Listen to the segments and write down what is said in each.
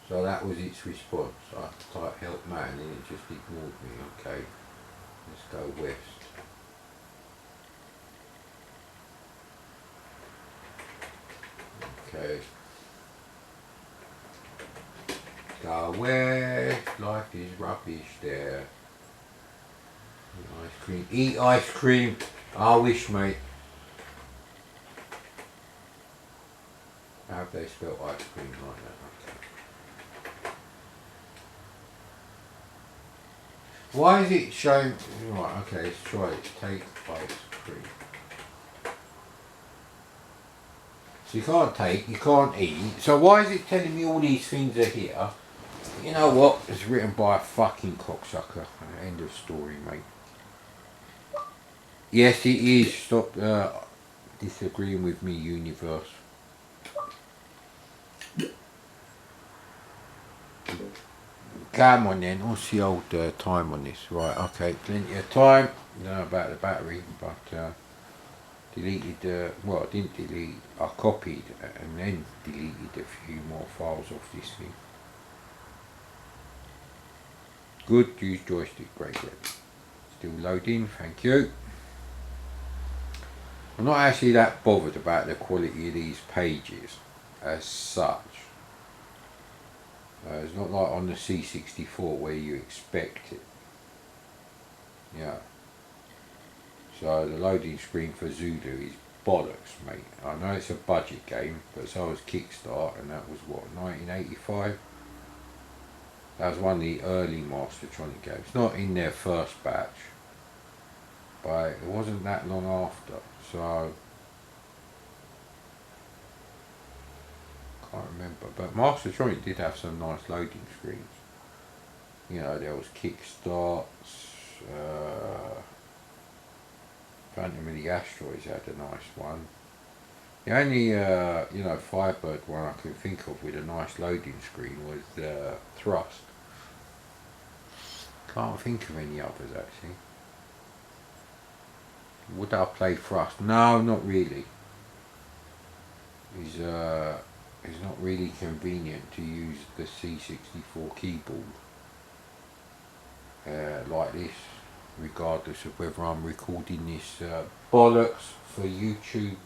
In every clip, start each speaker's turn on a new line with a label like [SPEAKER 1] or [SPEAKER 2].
[SPEAKER 1] So that was its response. I typed help man and it just ignored me. Okay, let's go west. Okay. Go west, life is rubbish there. Eat ice cream. Eat ice cream. I wish, mate. How have they spelled ice cream like that? Okay. Why is it showing? Right, okay, let's try it. Take ice cream. So you can't take, you can't eat. So why is it telling me all these things are here? You know what? It's written by a fucking cocksucker. End of story, mate. Yes, it is. Stop disagreeing with me, universe. Come on then, what's the old time on this? Right, okay, plenty of time. Don't know about the battery, but deleted, well, I didn't delete, I copied and then deleted a few more files off this thing. Good, use joystick, great. Still loading, thank you. I'm not actually that bothered about the quality of these pages as such. It's not like on the C64 where you expect it. Yeah. So the loading screen for Zulu is bollocks, mate. I know it's a budget game, but so was Kickstart, and that was what, 1985? That was one of the early Mastertronic games. It's not in their first batch, but it wasn't that long after, so can't remember. But Mastertronic did have some nice loading screens. You know, there was Kickstarts, Phantom of the Asteroids had a nice one. The only, you know, Firebird one I can think of with a nice loading screen was Thrust. Can't think of any others actually. Would I play Thrust? No, not really. It's not really convenient to use the C64 keyboard like this, regardless of whether I'm recording this bollocks for YouTube.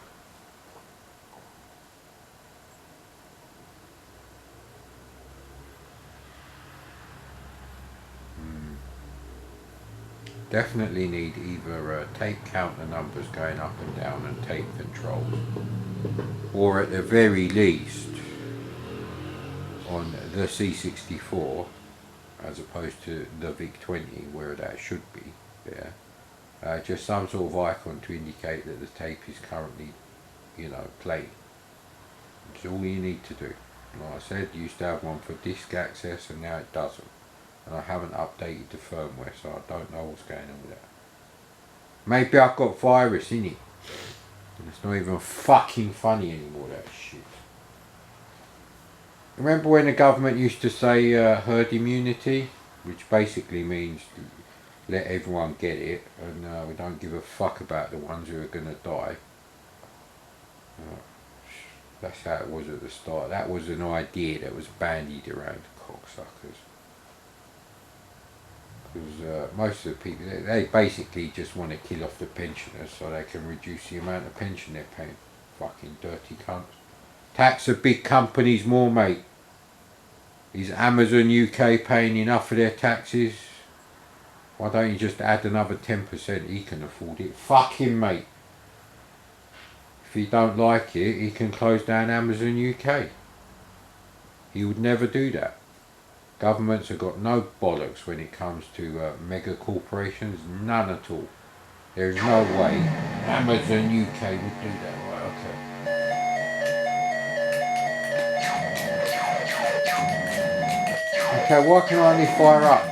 [SPEAKER 1] Definitely need either tape counter numbers going up and down and tape controls, or at the very least on the C64 as opposed to the VIC20 where that should be there, just some sort of icon to indicate that the tape is currently, you know, playing. It's all you need to do. Like I said, used to have one for disk access and now it doesn't. And I haven't updated the firmware, so I don't know what's going on with that. Maybe I've got virus in it. And it's not even fucking funny anymore, that shit. Remember when the government used to say herd immunity? Which basically means let everyone get it and we don't give a fuck about the ones who are going to die. That's how it was at the start. That was an idea that was bandied around, cocksuckers. Because most of the people, they basically just want to kill off the pensioners so they can reduce the amount of pension they're paying. Fucking dirty cunts. Tax the big companies more, mate. Is Amazon UK paying enough of their taxes? Why don't you just add another 10%? He can afford it. Fuck him, mate. If he don't like it, he can close down Amazon UK. He would never do that. Governments have got no bollocks when it comes to mega corporations, none at all. There is no way Amazon UK would do that. Right, okay. Okay, why can I only fire up?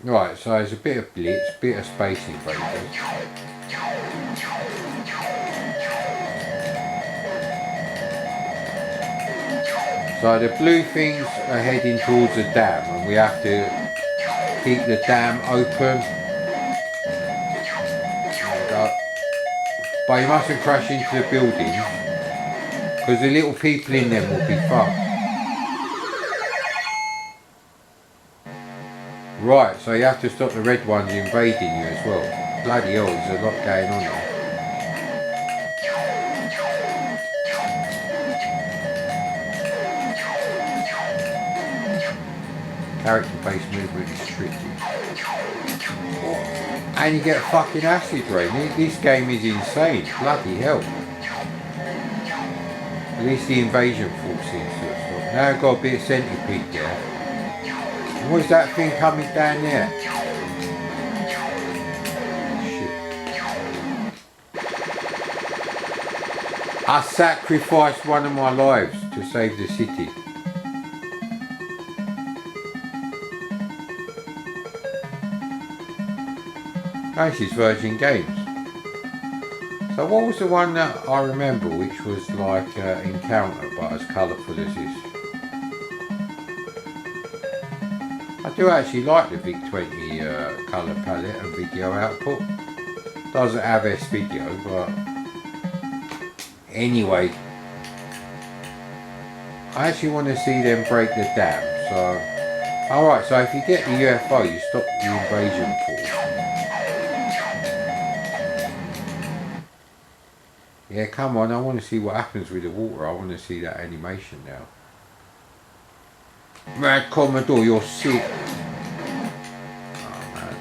[SPEAKER 1] Right, so there's a bit of Blitz, bit of Space Invaders. So the blue things are heading towards the dam and we have to keep the dam open. But you mustn't crash into the buildings because the little people in them will be fucked. Right, so you have to stop the red ones invading you as well. Bloody hell, there's a lot going on there. Character-based movement is tricky. And you get fucking acid rain. This game is insane. Bloody hell. At least the invasion force seems to have stopped. Now I've got a bit of centipede there. And what's that thing coming down there? Shit. I sacrificed one of my lives to save the city. This is Virgin Games. So what was the one that I remember which was like Encounter but as colourful as this? I do actually like the VIC20 colour palette and video output. Doesn't have S-video, but anyway, I actually want to see them break the dam. So, alright, so if you get the UFO you stop the invasion force. Yeah, come on, I want to see what happens with the water. I want to see that animation now. Man, Commodore, you're sick. Oh, man.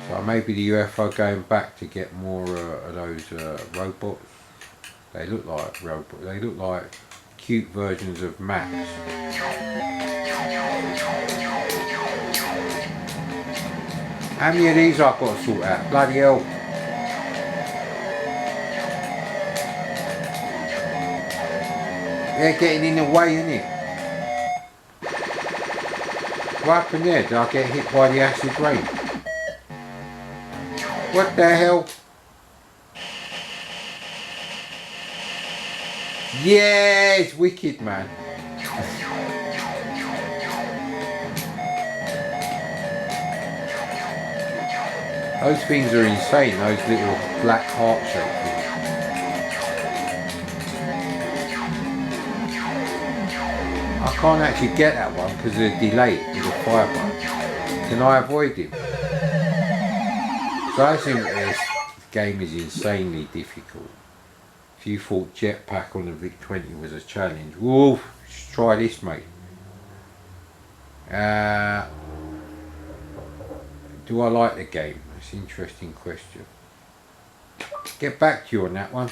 [SPEAKER 1] So maybe the UFO going back to get more of those robots. They look like robots. They look like cute versions of Max. How many of these I've got to sort out? Bloody hell. They're getting in the way, innit? What happened there? Did I get hit by the acid rain? What the hell? Yeah, it's wicked, man. Those things are insane, those little black heart-shaped things. I can't actually get that one because of the delay with the fire button. Can I avoid him? So I think this game is insanely difficult. If you thought jetpack on the VIC20 was a challenge, whoa, just try this, mate. Do I like the game? That's an interesting question. Get back to you on that one.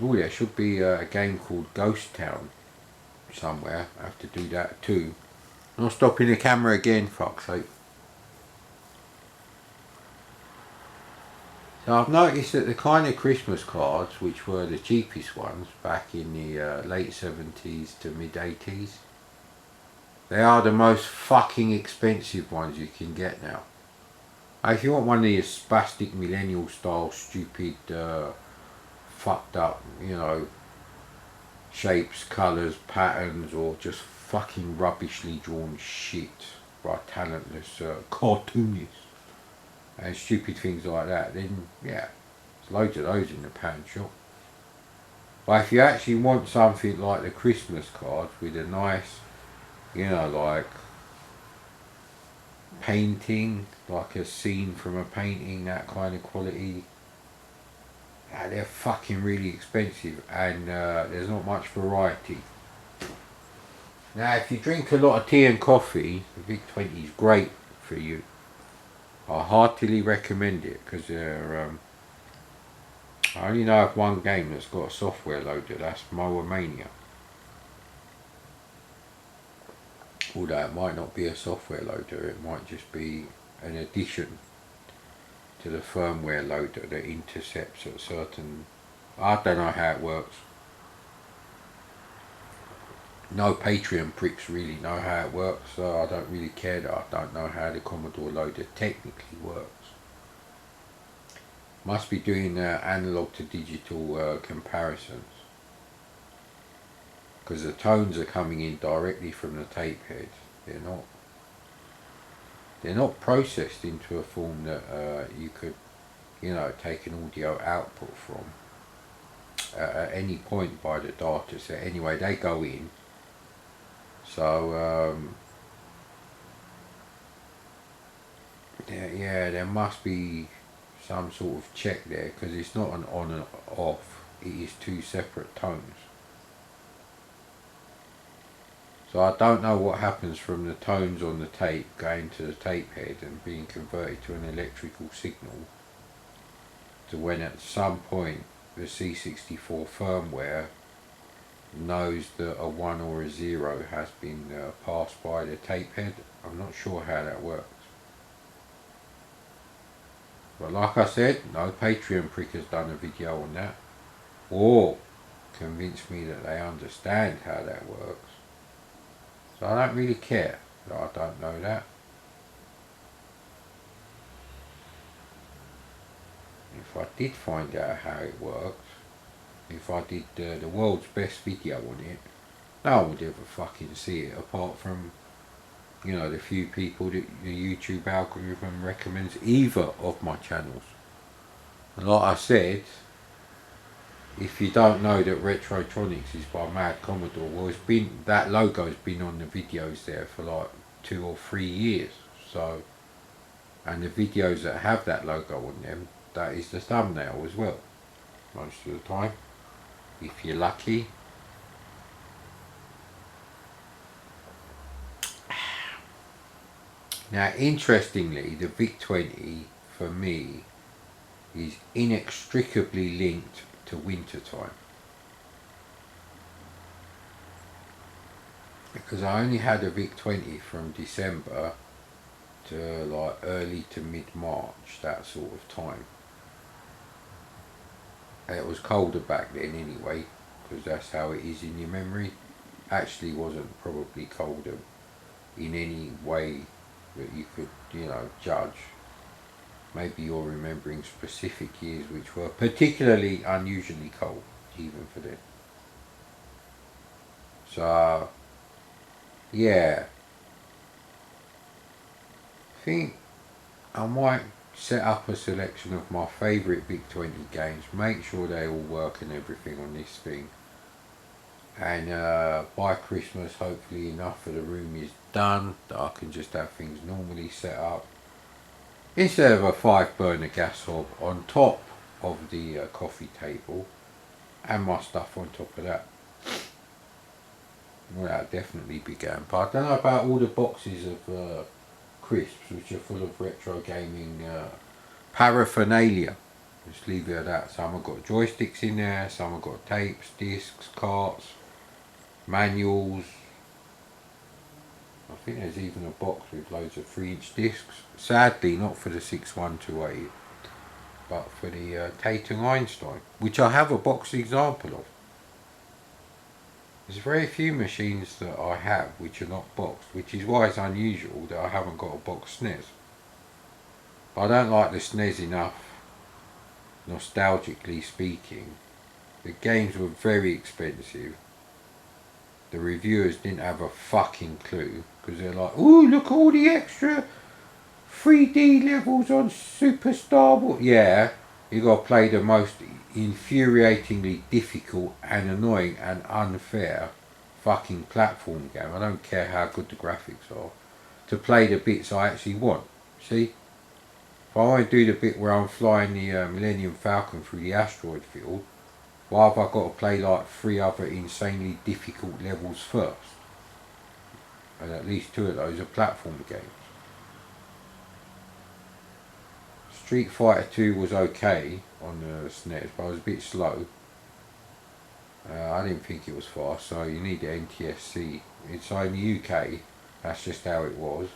[SPEAKER 1] Oh, there should be a game called Ghost Town somewhere. I have to do that too. Not stopping the camera again, fuck's sake. So I've noticed that the kind of Christmas cards, which were the cheapest ones back in the late 70s to mid 80s, they are the most fucking expensive ones you can get now. If you want one of these spastic millennial style stupid fucked up, you know, shapes, colours, patterns, or just fucking rubbishly drawn shit by talentless cartoonists and stupid things like that, then yeah, there's loads of those in the pound shop. But if you actually want something like the Christmas cards with a nice, you know, like painting, like a scene from a painting, that kind of quality, they're fucking really expensive, and there's not much variety. Now if you drink a lot of tea and coffee, the VIC20 is great for you. I heartily recommend it because they're I only know of one game that's got a software loader, that's Moa Mania. Although it might not be a software loader, it might just be an addition to the firmware loader that intercepts at certain... I don't know how it works. No Patreon pricks really know how it works, so I don't really care that I don't know how the Commodore loader technically works. Must be doing analog to digital comparisons, because the tones are coming in directly from the tape head. They're not processed into a form that you could you know, take an audio output from at any point by the data set. Anyway, they go in. So yeah, there must be some sort of check there, because it's not an on and off, it is two separate tones. So I don't know what happens from the tones on the tape going to the tape head and being converted to an electrical signal, to when at some point the C64 firmware knows that a 1 or a 0 has been passed by the tape head. I'm not sure how that works. But like I said, no Patreon prick has done a video on that, or convinced me that they understand how that works. So I don't really care that I don't know that. If I did find out how it works, if I did the world's best video on it, no one would ever fucking see it, apart from, you know, the few people that the YouTube algorithm recommends either of my channels. And like I said, if you don't know that Retrotronics is by Mad Commodore, well, it's been, that logo's been on the videos there for like 2 or 3 years. So, and the videos that have that logo on them, that is the thumbnail as well, most of the time, if you're lucky. Now, interestingly, the VIC20 for me is inextricably linked to winter time, because I only had a VIC20 from December to like early to mid-March, that sort of time. And it was colder back then anyway, because that's how it is in your memory. Actually wasn't probably colder in any way that you could, you know, judge. Maybe you're remembering specific years which were particularly unusually cold, even for them. So, yeah. I think I might set up a selection of my favourite VIC20 games, make sure they all work and everything on this thing. And by Christmas, hopefully enough of the room is done that I can just have things normally set up, instead of a 5-burner gas hob on top of the coffee table and my stuff on top of that. Well, that'll definitely be going. But I don't know about all the boxes of crisps which are full of retro gaming paraphernalia. Just leave it at that. Some have got joysticks in there, some have got tapes, discs, carts, manuals. I think there's even a box with loads of 3-inch discs. Sadly not for the 61280, but for the Tatum Einstein, which I have a box example of. There's very few machines that I have which are not boxed, which is why it's unusual that I haven't got a box SNES. But I don't like the SNES enough, nostalgically speaking. The games were very expensive. The reviewers didn't have a fucking clue, because they're like, ooh, look at all the extra 3D levels on Super Star Wars. Yeah, you got to play the most infuriatingly difficult and annoying and unfair fucking platform game. I don't care how good the graphics are, to play the bits I actually want. See? If I want to do the bit where I'm flying the Millennium Falcon through the asteroid field, why have I got to play like 3 other insanely difficult levels first? And at least 2 of those are platform games. Street Fighter 2 was okay on the SNES, but I was a bit slow. I didn't think it was fast, so you need the NTSC. It's in the UK, that's just how it was.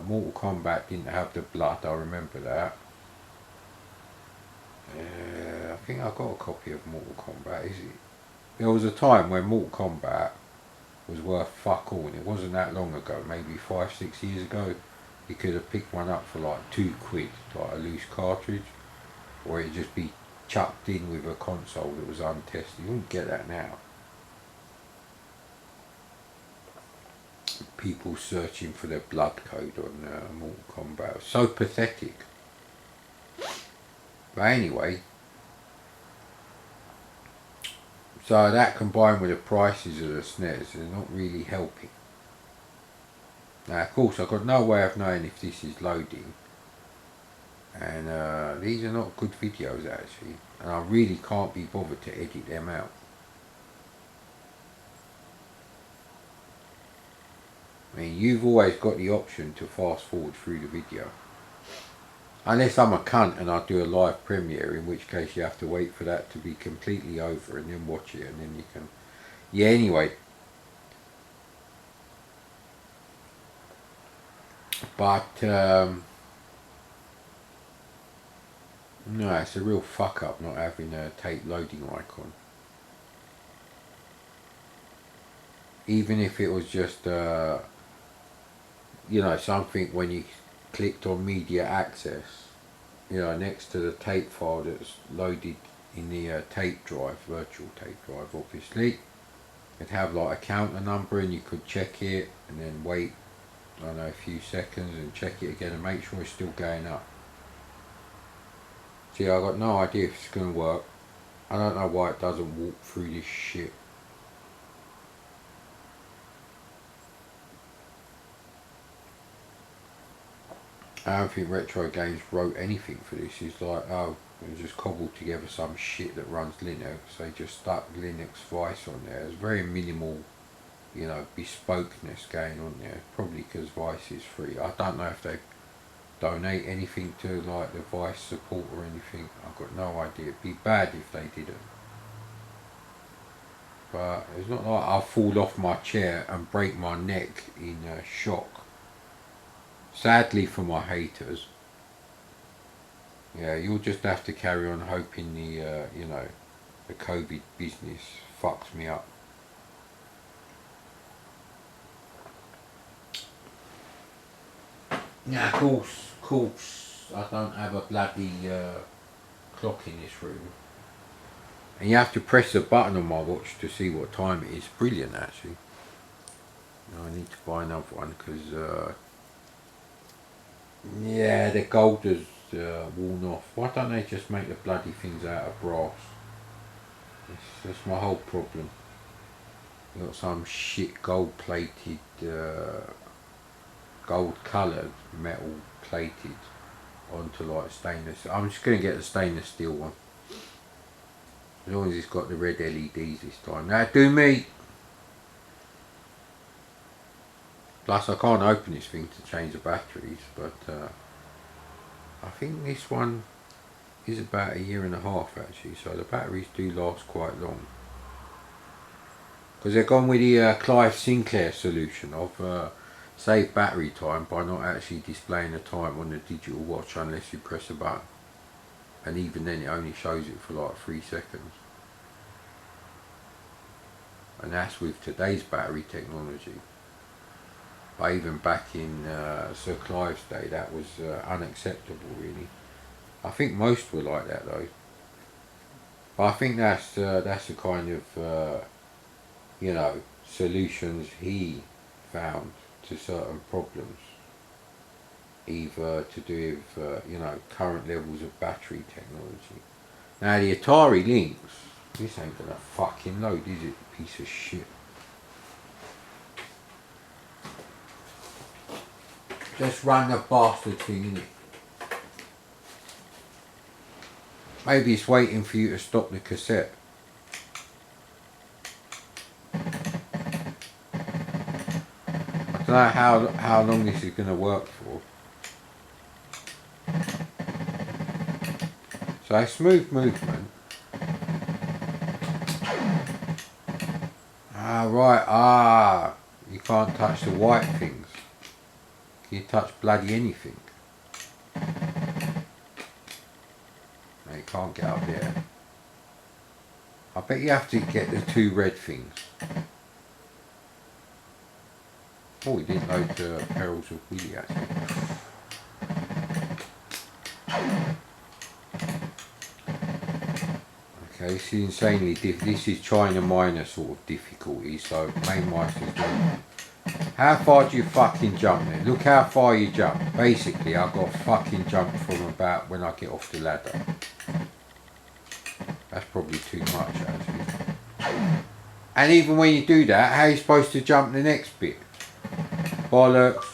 [SPEAKER 1] Mortal Kombat didn't have the blood, I remember that. I think I got a copy of Mortal Kombat. There was a time when Mortal Kombat was worth fuck all, and it wasn't that long ago, maybe 5-6 years ago. You could have picked one up for like £2, like a loose cartridge, or it'd just be chucked in with a console that was untested. You wouldn't get that now. People searching for their blood code on Mortal Kombat. So pathetic. But anyway, so that combined with the prices of the SNES are not really helping. Now of course I've got no way of knowing if this is loading, and these are not good videos actually, and I really can't be bothered to edit them out. I mean, you've always got the option to fast forward through the video. Unless I'm a cunt and I do a live premiere, in which case you have to wait for that to be completely over and then watch it, and then you can... Yeah, anyway. But, no, it's a real fuck up not having a tape loading icon. Even if it was just, you know, something when you clicked on media access, you know, next to the tape file that's loaded in the tape drive, virtual tape drive obviously, it'd have like a counter number and you could check it and then wait, I don't know, a few seconds and check it again and make sure it's still going up. See, I've got no idea if it's going to work. I don't know why it doesn't walk through this shit. I don't think Retro Games wrote anything for this. It's like, oh, they just cobbled together some shit that runs Linux. They just stuck Linux Vice on there. There's very minimal, you know, bespokeness going on there. Probably because Vice is free. I don't know if they donate anything to like the Vice support or anything. I've got no idea. It'd be bad if they didn't. But it's not like I'll fall off my chair and break my neck in shock. Sadly for my haters, yeah, you'll just have to carry on hoping the, you know, the COVID business fucks me up. Now, of course, I don't have a bloody clock in this room. And you have to press the button on my watch to see what time it is. Brilliant, actually. Now I need to buy another one because... yeah, the gold has worn off. Why don't they just make the bloody things out of brass? That's my whole problem. You've got some shit gold plated, gold coloured metal plated onto like stainless. I'm just going to get the stainless steel one. As long as it's got the red LEDs this time. Now do me! Plus I can't open this thing to change the batteries, but I think this one is about 1.5 years actually, so the batteries do last quite long. Because they've gone with the Clive Sinclair solution of save battery time by not actually displaying the time on the digital watch unless you press a button. And even then it only shows it for like 3 seconds. And that's with today's battery technology. But even back in Sir Clive's day, that was unacceptable really. I think most were like that though. But I think that's the kind of you know, solutions he found to certain problems, either to do with you know, current levels of battery technology. Now the Atari Lynx, this ain't gonna fucking load, is it, piece of shit? Just run the bastard thing, innit? Maybe it's waiting for you to stop the cassette. I don't know how long this is going to work for. So smooth movement. Right, you can't touch the white things. Can you touch bloody anything? No, you can't get up there. I bet you have to get the 2 red things. Oh, we didn't load the Perils of Willy actually. Okay, this is insanely this is China minor sort of difficulty, so main master's doing How far do you fucking jump then? Look how far you jump. Basically, I've got to fucking jump from about when I get off the ladder. That's probably too much, actually. And even when you do that, how are you supposed to jump the next bit? Bollocks.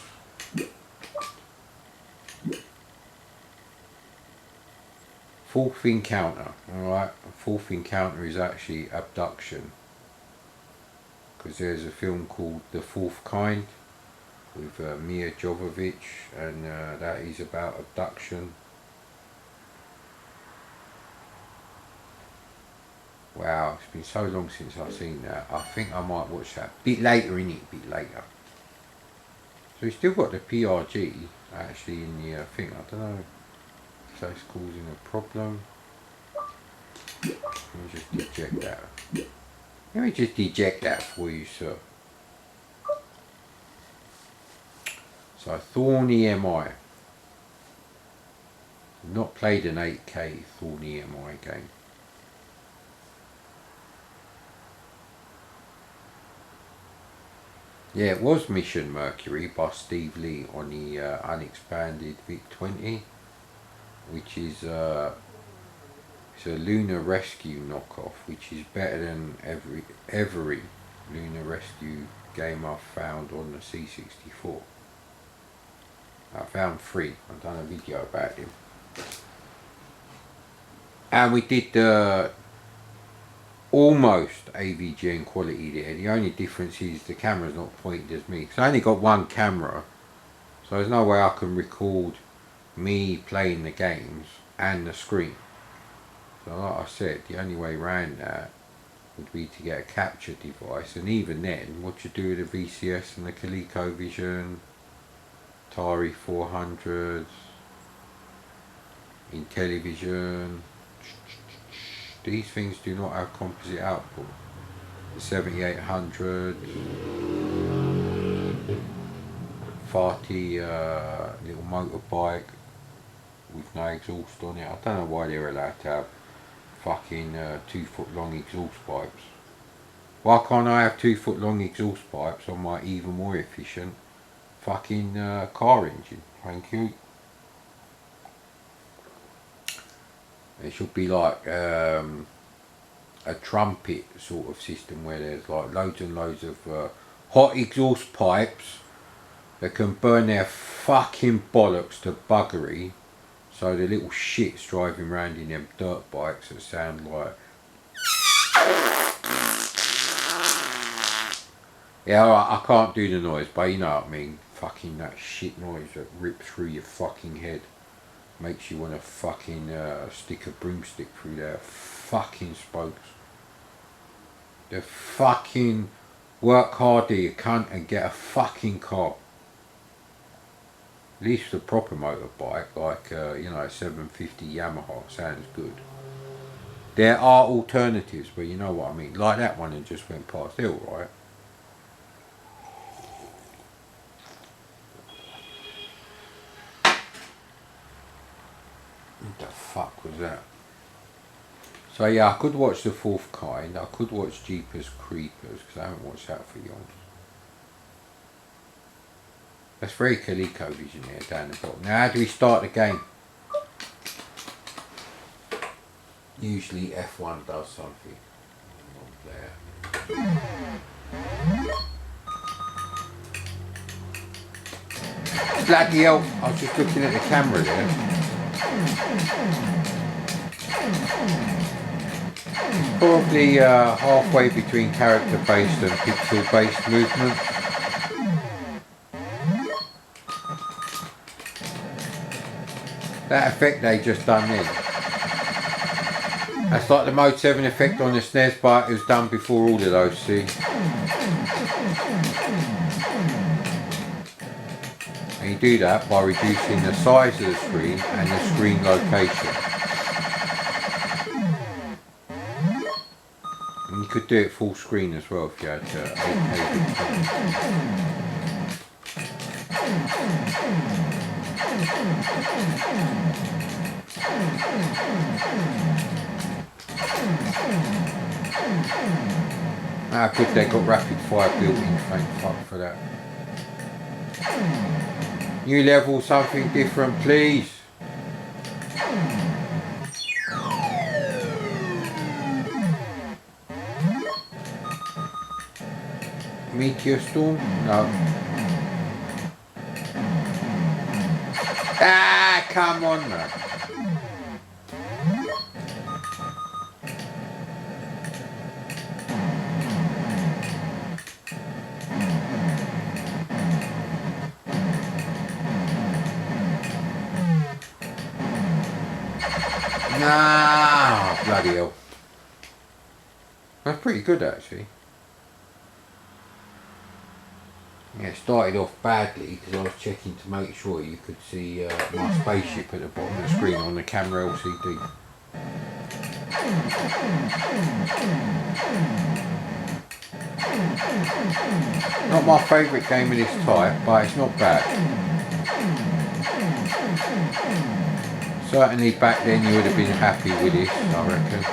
[SPEAKER 1] Fourth encounter. Alright, fourth encounter is actually abduction. Because there's a film called The Fourth Kind with Mia Jovovich, and that is about abduction. Wow, it's been so long since I've seen that. I think I might watch that. Bit later, innit? Bit later. So we've still got the PRG actually in the thing. I don't know if that's causing a problem. Let me just eject that. Let me just eject that for you, sir. So Thorny MI. Not played an 8K Thorny MI game. Yeah, it was Mission Mercury by Steve Lee on the unexpanded VIC20, which is it's a Lunar Rescue knockoff, which is better than every Lunar Rescue game I've found on the C64. I found 3. I've done a video about him. And we did almost AVGN quality there. The only difference is the camera's not pointed as me, because I only got one camera, so there's no way I can record me playing the games and the screen. So like I said, the only way around that would be to get a capture device, and even then, what you do with the VCS and the ColecoVision, Atari 400s, in television, these things do not have composite output. The 7800, farty little motorbike with no exhaust on it. I don't know why they're allowed to have fucking 2 foot long exhaust pipes. Why can't I have 2 foot long exhaust pipes on my even more efficient fucking car engine? Thank you. It should be like a trumpet sort of system where there's like loads and loads of hot exhaust pipes that can burn their fucking bollocks to buggery, so the little shits driving around in them dirt bikes that sound like... Yeah, alright, I can't do the noise, but you know what I mean. Fucking that shit noise that rips through your fucking head. Makes you want to fucking stick a broomstick through their fucking spokes. The fucking work harder, you cunt, and get a fucking car. At least the proper motorbike, like you know, a 750 Yamaha, sounds good. There are alternatives, but you know what I mean. Like that one that just went past, they're alright. What the fuck was that? So yeah, I could watch The Fourth Kind. I could watch Jeepers Creepers, because I haven't watched that for years. That's very ColecoVision there down the bottom. Now how do we start the game? Usually F1 does something. Not there. Bloody hell, I was just looking at the camera there. Probably halfway between character-based and pixel-based movement. That effect they just done then. That's like the Mode 7 effect on the SNES, but it was done before all of those, see? And you do that by reducing the size of the screen and the screen location. And you could do it full screen as well if you had 8K. Ah, good, they got rapid fire built in, thank fuck for that. New level, something different, please. Meteor storm? No. Ah, come on, man. Nah, bloody hell. That's pretty good, actually. Yeah, it started off badly because I was checking to make sure you could see my spaceship at the bottom of the screen on the camera LCD. Not my favourite game of this type, but it's not bad. Certainly back then you would have been happy with this, I reckon.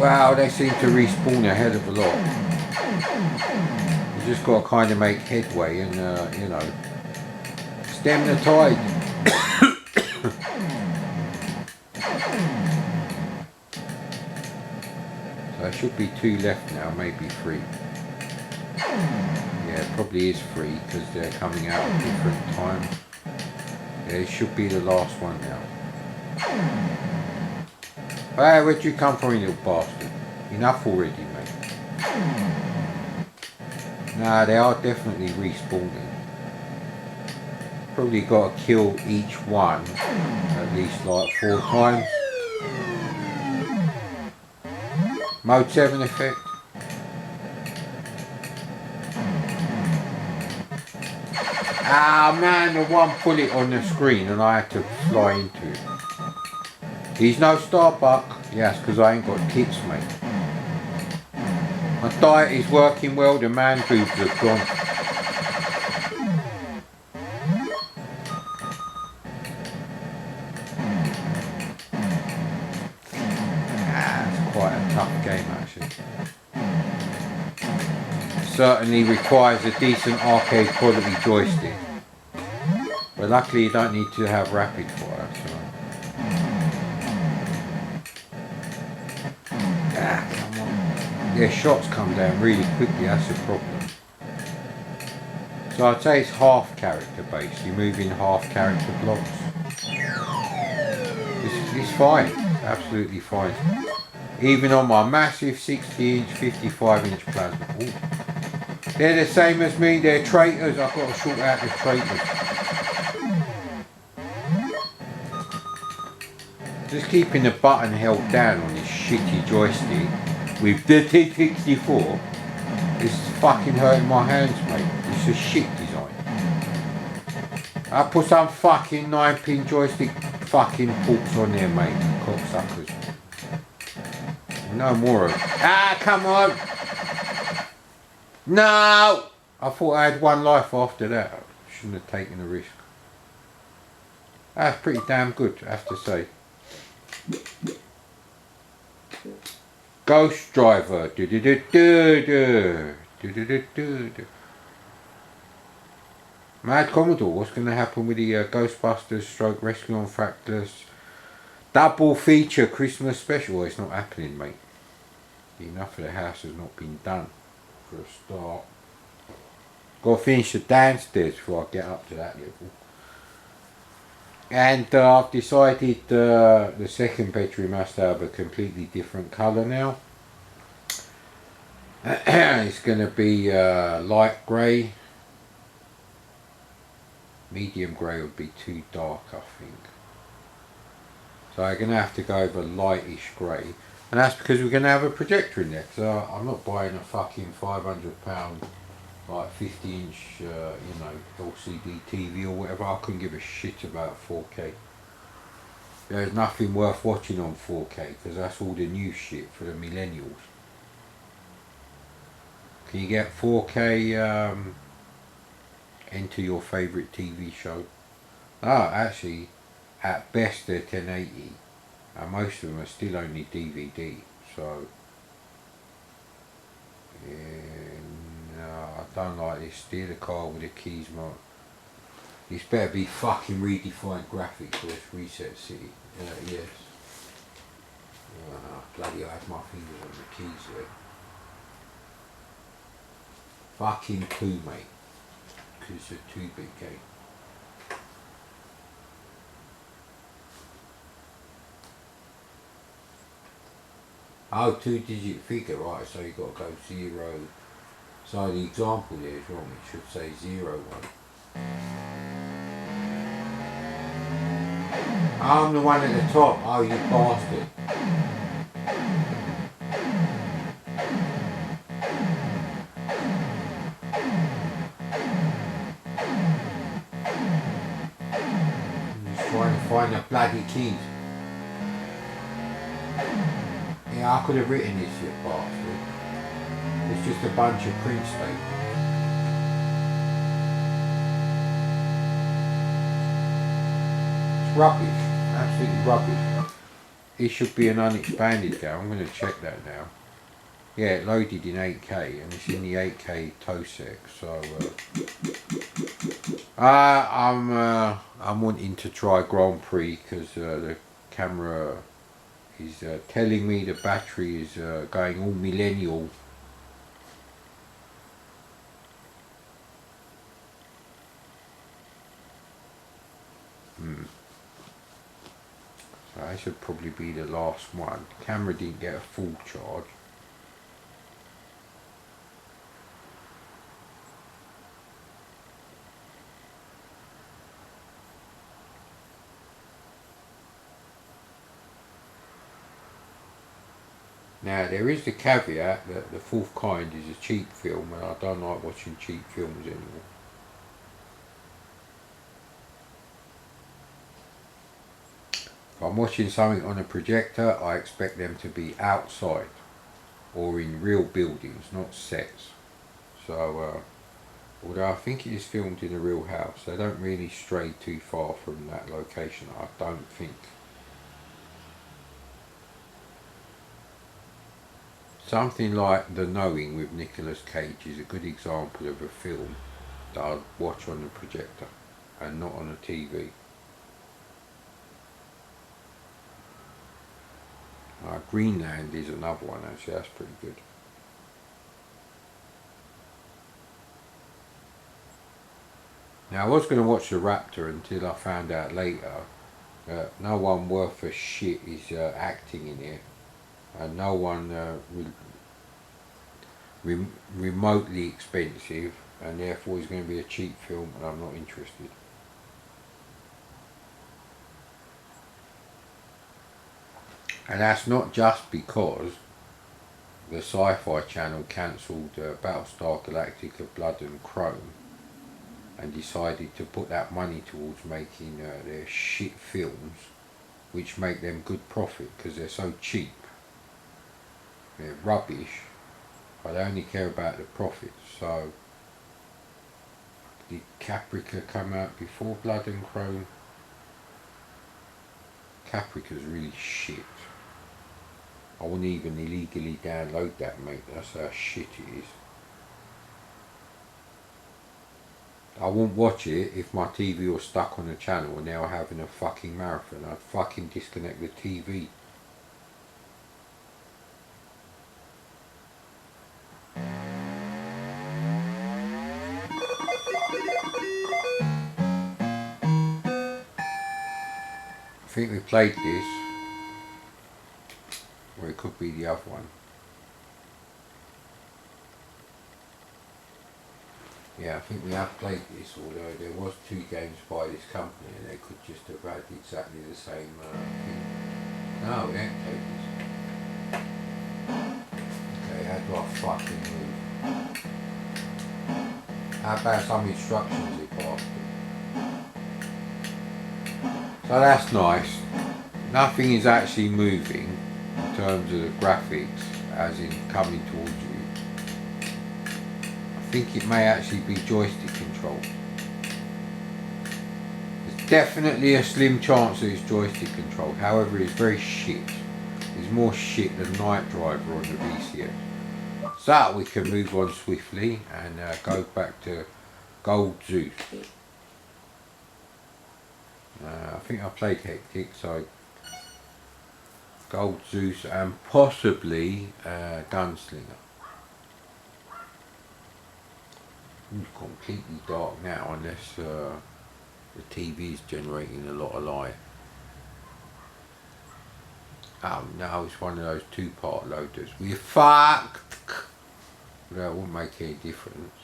[SPEAKER 1] Wow, they seem to respawn a hell of a lot. You just got to kind of make headway and, you know, stem the tide. So there should be 2 left now, maybe 3. Yeah, it probably is 3 because they're coming out at different times. Yeah, it should be the last one now. Hey, where'd you come from, you little bastard? Enough already, mate. Nah, they are definitely respawning. Probably got to kill each one at least like 4 times. Mode 7 effect. Ah man, the one bullet on the screen and I had to fly into it. He's no Starbuck. Yes, because I ain't got tits, mate. My diet is working well, the man boobs have gone. It's quite a tough game actually. Certainly requires a decent arcade quality joystick. But luckily you don't need to have rapid fire, so. Ah, come on. Yeah, shots come down really quickly, that's the problem. So I'd say it's half character based, you move in half character blocks. It's fine, absolutely fine. Even on my massive 60-inch, 55-inch plasma. Ooh. They're the same as me, they're traitors, I've got to sort out the traitors. Just keeping the button held down on this shitty joystick with the theC64 is fucking hurting my hands, mate. It's a shit design. I put some fucking 9-pin joystick fucking ports on there, mate. Cocksuckers. No more of it. Ah, come on! No! I thought I had 1 life after that. I shouldn't have taken a risk. That's pretty damn good, I have to say. Ghost Driver. Do do do do do do do do do. Mad Commodore. What's going to happen with the Ghostbusters stroke Rescue on Fractals double feature Christmas special? Well, it's not happening, mate. Enough of the house has not been done for a start. Got to finish the downstairs before I get up to that level. And I've decided the second bedroom has to have a completely different colour now. It's going to be light grey. Medium grey would be too dark, I think. So I'm going to have to go over lightish grey. And that's because we're going to have a projector in there. So I'm not buying a fucking £500 like 50-inch, you know, LCD TV or whatever. I couldn't give a shit about 4K. There's nothing worth watching on 4K because that's all the new shit for the millennials. Can you get 4K into your favourite TV show? Ah, actually, at best they're 1080, and most of them are still only DVD. So No, I don't like this. Steer the car with the keys marked. This better be fucking redefined graphics or it's reset city. Yes. Bloody I had my fingers on the keys there. Fucking 2, mate. Because it's a 2-bit game. Oh, 2-digit figure, right, so you've got to go 0. So the example there is wrong, it should say 0, 1. I'm the one at the top, oh you bastard. I'm just trying to find the bloody keys. Yeah, I could have written this, you bastard. It's just a bunch of print statements. It's rubbish, absolutely rubbish. It should be an unexpanded game. I'm going to check that now. Yeah, it loaded in 8K and it's in the 8K TOSEC. So I'm wanting to try Grand Prix because the camera is telling me the battery is going all millennial. So that should probably be the last one. The camera didn't get a full charge. Now there is the caveat that the fourth kind is a cheap film and I don't like watching cheap films anymore. If I'm watching something on a projector, I expect them to be outside or in real buildings, not sets. So although I think it is filmed in a real house, they don't really stray too far from that location, I don't think. Something like The Knowing with Nicolas Cage is a good example of a film that I'd watch on the projector and not on a TV. Greenland is another one actually, that's pretty good. Now I was going to watch The Raptor until I found out later that no one worth a shit is acting in it. And no one remotely expensive, and therefore it's going to be a cheap film and I'm not interested. And that's not just because the Sci-Fi Channel cancelled Battlestar Galactica Blood and Chrome and decided to put that money towards making their shit films, which make them good profit because they're so cheap. They're rubbish, but they only care about the profits. So did Caprica come out before Blood and Chrome? Caprica's really shit. I wouldn't even illegally download that, mate. That's how shit it is. I wouldn't watch it if my TV was stuck on a channel and they were having a fucking marathon. I'd fucking disconnect the TV. I think we played this, or it could be the other one. Yeah, I think we have played this, although there was 2 games by this company and they could just have had exactly the same thing. No, we ain't played this. Okay, how do I fucking move? How about some instructions if asked? So that's nice. Nothing is actually moving in terms of the graphics, as in coming towards you. I think it may actually be joystick control. There's definitely a slim chance that it's joystick control. However, it's very shit. It's more shit than Night Driver on the VCS. So we can move on swiftly and go back to Gold Zeus. I think I played Hectic, so Gold Zeus and possibly Gunslinger. It's completely dark now unless the TV is generating a lot of light. Oh no, it's one of those two-part loaders. We're fucked! That won't make any difference.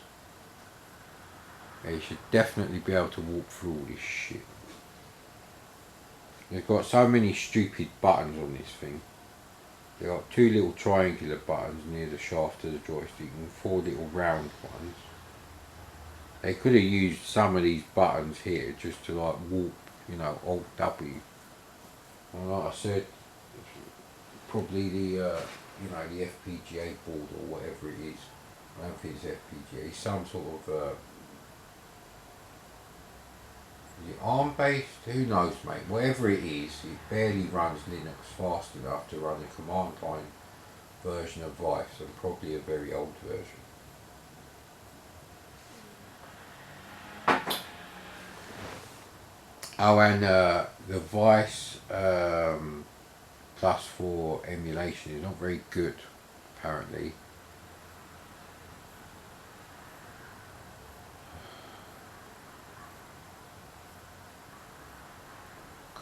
[SPEAKER 1] You should definitely be able to walk through all this shit. They've got so many stupid buttons on this thing. They've got 2 little triangular buttons near the shaft of the joystick and 4 little round ones. They could have used some of these buttons here just to like warp, you know, Alt W. And like I said, probably the you know, the FPGA board or whatever it is. I don't think it's FPGA. It's some sort of is it ARM based? Who knows, mate? Whatever it is, it barely runs Linux fast enough to run a command line version of Vice, and probably a very old version. Oh, and the Vice +4 emulation is not very good, apparently.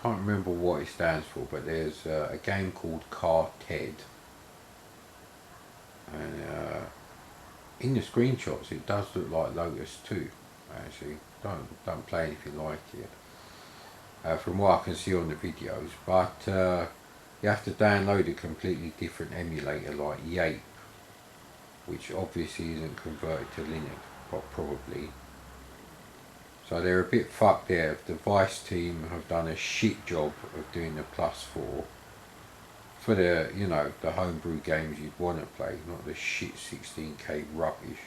[SPEAKER 1] Can't remember what it stands for, but there's a game called Ted, and in the screenshots it does look like Lotus 2. Actually, don't play anything like it from what I can see on the videos, but you have to download a completely different emulator like Yape, which obviously isn't converted to Linux, but probably. So they're a bit fucked there. The Vice team have done a shit job of doing the +4 for the, you know, the homebrew games you'd want to play, not the shit 16K rubbish.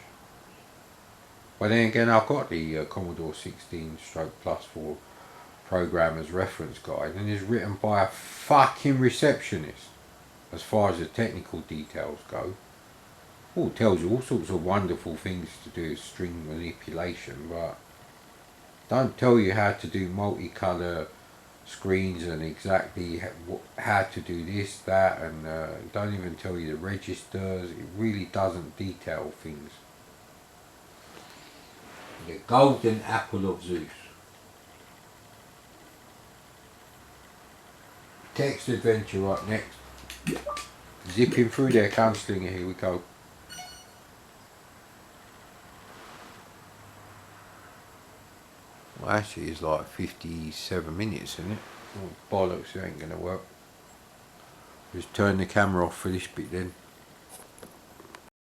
[SPEAKER 1] But then again, I've got the Commodore 16/+4 programmer's reference guide, and it's written by a fucking receptionist as far as the technical details go. It tells you all sorts of wonderful things to do with string manipulation, but don't tell you how to do multicolour screens and exactly how to do this, that, and don't even tell you the registers. It really doesn't detail things. The golden apple of Zeus. Text adventure up next. Zipping through there, Gunslinger, here we go. Well, actually it's like 57 minutes, isn't it? Oh, bollocks, it ain't gonna work. Just turn the camera off for this bit then.